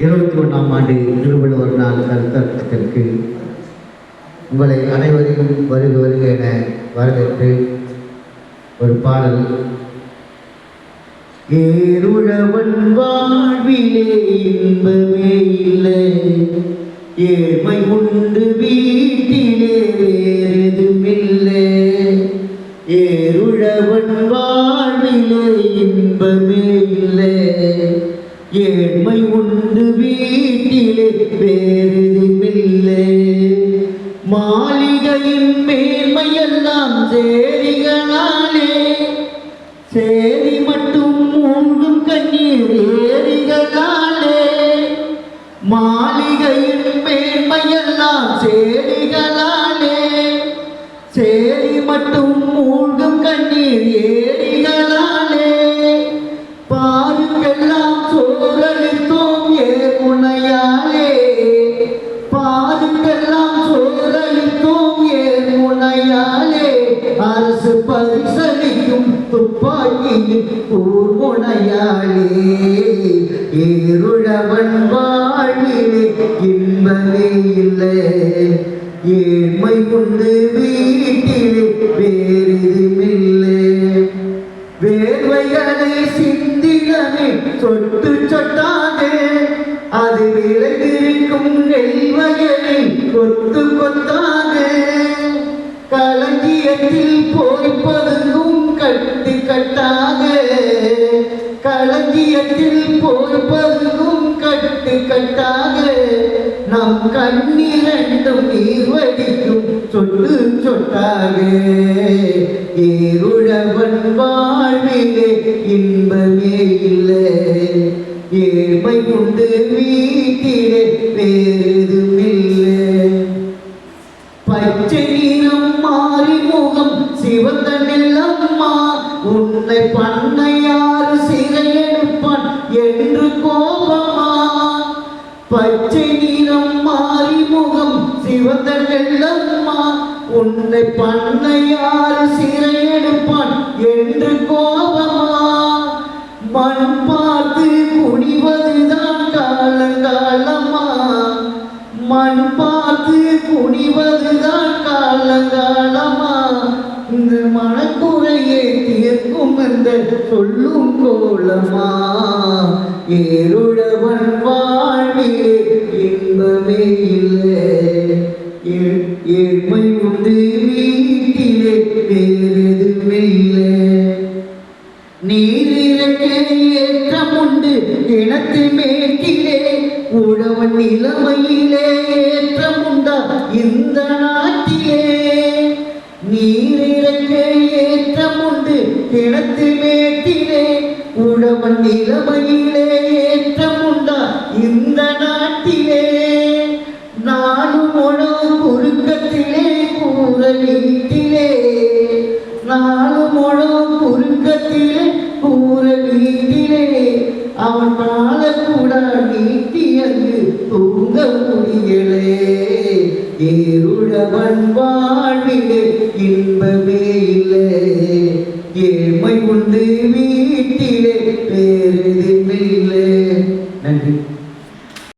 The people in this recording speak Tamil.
21ஆம் ஆண்டு திருவள்ளுவர் நாள் கருத்தரங்கத்திற்கு உங்களை அனைவரையும் வருக வருக என வரவேற்று ஒரு பாடல். ஏருழவன் வாழ்விலே இன்பமே இல்லை, ஏழ்மை உண்டு வீட்டிலே வேறெதுமில்லை. ஏருழவன் வாழ்விலே இன்பமே இல்லை, ஏழ்மை உண்டு வீட்டிலே வேறெதுமில்லை. மாளிகையின் மேன்மையெல்லாம் சேரிகளாலே, சேரி மட்டும் மூழ்கும் கண்ணீர் ஏரிகளாலே. மாளிகையின் மேன்மையெல்லாம் சேரிகளாலே, சேரி மட்டும் மூழ்கும் கண்ணீர் ஏரிகளாலே. பாருக்கெல்லாம் சோழலித்தோம் ஏமுனையாலே, பாருக்கெல்லாம் சோழலித்தோம் ஏமுனையாலே. அரசு பரிசளிக்கும் துப்பாக்கியின் கூர்முனையாலே. ஏருழவன் வாழ்விலே இன்பமே இல்லை, ஏழ்மை உண்டு வீட்டிலே வேறெதுமில்லை. வேர்வைகளை சிந்திடமே சொட்டு சொட்டாதே, அது விளைந்திருக்கும் நெல்வயலை கொத்து கொத்தாதே. களஞ்சியத்தில் போய் பதுங்கும் கட்டு கட்டாக, களஞ்சியத்தில் போய் பதுங்கும் கட்டு கட்டாக. நம் கண்ணிரண்டும் நீர் வடிக்கும் சொட்டு சொட்டாக. ஏருழவன் வாழ்விலே இன்பமே இல்லை, ஏழ்மை உண்டு வீட்டிலே வேறெதுமில்லை. பச்சை நீரம் மாறி முகம் சிவந்த நெல்லம்மா, உன்னை பண்ணையாறு சிறையெடுப்பான் என்று கோபமா. பச்சை நீரம் மாறி முகம் சிவந்த நெல்லம்மா, உன்னை பண்ணையாறு சிறையெடுப்பான் என்று கோபமா. மண் பார்த்து குனிவதுதான் காலங்காலமா, மண் பார்த்து குனிவதுதான் காலங்காலமா. இந்த மனக்குறையை தீர்க்கும் என்ற சொல்லும் கோலமா. ஏருழவன் வாழ்விலே இன்பமே இல்லை, ஏழ்மை உண்டு வீட்டிலே வேறெதுமில்லை. நீரிறக்க ஏற்றம் உண்டு கிணத்து மேட்டிலே, உழவன் நிலைமையிலே ஏற்றம் உண்டா இந்த நாட்டிலே. நீரிறக்க ஏற்றம் உண்டு கிணத்து மேட்டிலே, உழவன் நிலைமையிலே ஏற்றம் உண்டா இந்த நாட்டிலே. நானும் உணவு குறுக்கத்திலே கூற வீட்டிலே, நானும் உணவு குறுக்கத்திலே கூற வீட்டிலே. அவன் நாள கூட நீட்டி அங்கு தூங்க முடியலே. ஏருழவன் வாழ்விலே இன்பமே இல்லை, ஏழ்மை உண்டு வீட்டிலே